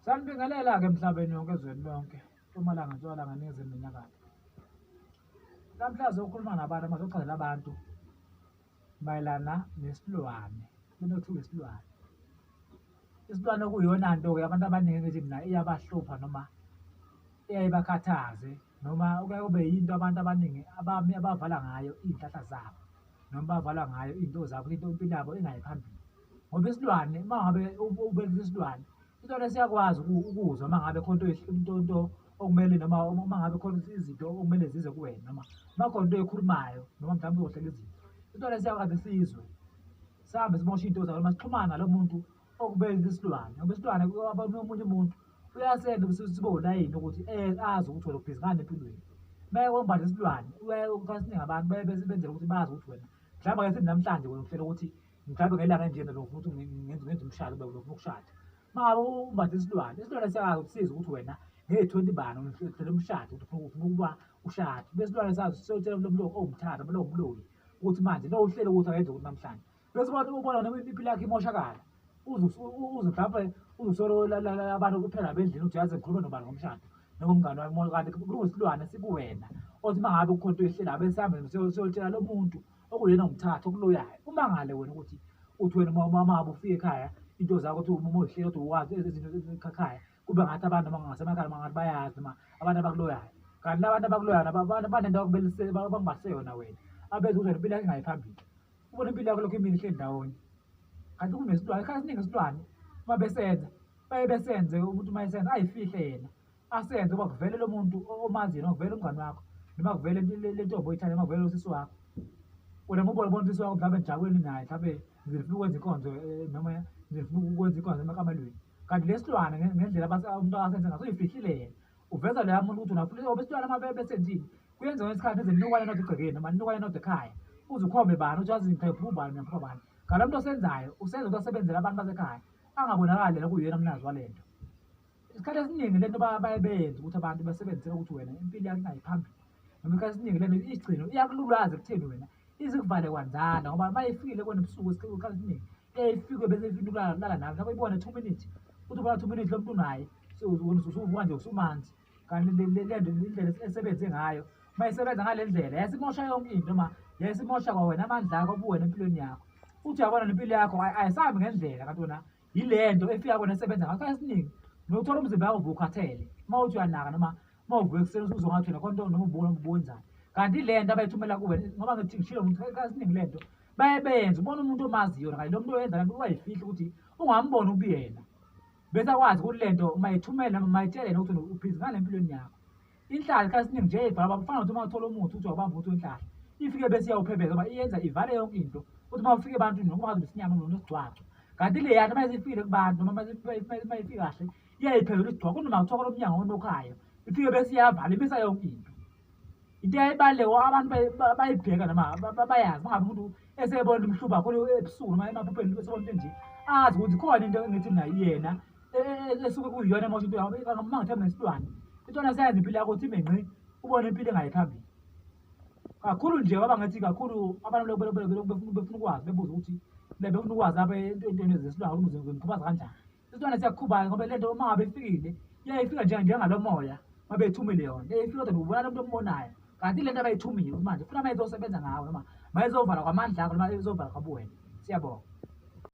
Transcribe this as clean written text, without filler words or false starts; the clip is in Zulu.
Sanibingelela-ke emhlabeni wonke ezweni lonke, Mpumalanga, Ntshonalanga, Ningizimu neNyakatho. Namhlanje sokhuluma nabantu amazochazela abantu mayelana nesilwane, into ekuthiwa isilwane. Isilwane okuyiyona nto-ke abantu abaningi ngithi mina iyabahlupha noma iyayibakhathaze noma kuyaye kube yinto abantu abaningi abavala ngayo iy'hlahla zabo noma bavala ngayo iy'nto zabo ukuthi impilo yabo ingayi phambili. Ngoba isilwane uma ngabe ubekisa isilwane, isilwane siyakwazi ukuzwa uma ngabe khona into okumele noma uma ngabe khona izinto okumele zize kuwena noma uma khona into ekhulumayo noma mhlawumbe uzohlela izinto. Isilwane siyakwazi sizwe, sihambe simoshe iy'nto zayo noma sixhumane nalo muntu okubekisa isilwane ngoba isilwane omunye umuntu uyasenza ukuthi sibe ulayini ukuthi azi ukuthi wena ubhizi ngani empilweni. Uma komba nje isilwane kasiningi abantu benzela ukuthi bazi ukuthi wena mhlawumbe ake sithi namhlanje wena uhlela ukuthi mhlawumbe ngelanga elinjena lo ufuna ukuthi ngenze umshado ube ufuna ukushada. Uma ngabe umbathe isilwane, isilwane siyakwazi ukusiza ukuthi wena nge-20 bani uhlela umshado ukuthi ufuna ukuba ushade. Bese isilwane sazi siyotshela lo muntu owumthanda noma lo ongumloyi ukuthi manje lo uhlele ukuthi akenze ukuthi namhlanje. Bese ubona noma impilo yakhe imoshakala. Uze mhlawumbe uzusolo abantu kuphela bendlini ukuthi yazi ngikhuluma nobani ngomshado noma umngani wami kanti kuyisilwane sikuwena othi uma ngabe kukhona into ehlelayo bese sihambe siyotshela lo muntu okuyena ongumthatha okuloyayo. Umangale wena ukuthi wena uma ngabe ufika ekhaya into zakho ukuthi uma uy'hlela ukuthi uwazi ezinto ekhaya kube ngathi abantu noma ngasemakhaya noma ngathi bayazi noma abantu abakuloyayo. Kanti la bantu abakuloyayo abantu banento bakubhalise yona wena abenza ukuthi wena impilo yakho ingayi phambili. Ubone impilo yakho lokhu imile ihleli ndawonye. Kanti kunesilwane, ikhaya esiningi isilwane uma besenza baye besenze umuntu uma esenza ay'fihle yena asenze ukuba kuvele lo muntu omaziyo noma kuvele umngani wakho noma kuvele le ntombi oyithandayo noma kuvele usisi wakho. Wena uma ubona usisi wakho mhlawumbe nijabuleni naye mhlawumbe nifuna ukwenza inkonzo noma nifuna ukwenza inkonzo emakamelweni. Kanti le silwane ngendlela umuntu asenze ngaso uy'fihlile yena uveza loya muntu ukuthi unafuna ngoba isilwane uma besenzile kuyenzeka ngesikhathi enze ninokwane nodwa egcekeni noma ninokwane nodwa ekhaya uze ukhombe bani ukuthi yazi ngipha ubani ngiyapha bani. Kanti lo muntu osenzayo usenza ukuthi asebenzele abantu basekhaya angabonakali yena kuyena mnazi walento. Isikhathi esiningi lento baye beyenze ukuthi abantu basebenzisele ukuthi wena impilo yakho ingayi phambili noma isikhathi esiningi lento isigcino iyakululaza ekutheni wena izikuvale kwanzana ngoba uma ifikile kona ebusuku isikhathi esiningi ifike bese ifuna ukulala nawe nabo ibone 2 minutes uthi ubona 2 minutes lo muntu naye usuvuka nje usumanzi. Kanti lento indlela esebenze ngayo uma isebenza ngale ndlela yasimosha yonke into noma yasimosha kwawena amandla akho obuwena empilweni yakho. Uthi uyabona nempilo yakho ayisahambi ngendlela kanti wena yile nto efika kona esebenza ngaso isikhathi esiningi nokuthola umzimba wakho uvukhathele uma uthi uyanaka noma uma uvuka ekuseni uzwa ngathi wena khona into noma ubonzani. Kanti le nto abayithumela kuwe ngoba ngithi ngishilo ukuthi isikhathi esiningi le nto baye beyenze ubone umuntu omaziyo kanye lo muntu oyenza le nto uyayifihla ukuthi ungamboni ubuyena bese akwazi ukuthi le nto mayithumele noma mayitshele yena ukuthi ubhizi ngale empilweni yakho. Inhlahla isikhathi esiningi nje ivala kufana nokuthi uma uthola umuthi ukuthi uyawubamba ukuthi wenhlahla ifike bese iyawuphepheza ngoba iyenza ivale yonke into ukuthi uma ufika ebantwini noma ungazi nesinyama noma nesigcwagcwa. Kanti le yanto uma isifikile kubantu noma uma ifika kahle iyayiphendula isigcwagcwa kunoma kuthiwa kulo mnyango onokhayo ifike bese iyavala imisa yonke into. Into eyayibaluleke abantu bayibheka noma bayazi uma ngabe umuntu esebona umhluba kakhulu ebusuku noma emaphupheni esebona into nje azi ukuthi khona into engithi mina yena esuke kuyiyona emosha into yakho uma ngithe nesilwane intwana seyenza impilo yakho ukuthi ime ngqi ubone impilo engayi phambili. Kakhulu nje ngoba ngathi kakhulu abantu befuna ukwazi bebuza ukuthi befuna ukwazi apha entweni zesilwane ukuthi ngikhubaza kanjani. Isilwane siyakukhubaza ngoba le nto uma ngabe ifikile iyayifika njengalo moya uma beyithumile yona iyayifika kodwa ubona lo muntu ombonayo. Kanti le nto abayithumile manje ufuna uma izosebenza ngawe noma ma izovala kwamandla akho noma izovala kwabuwena. Siyabonga.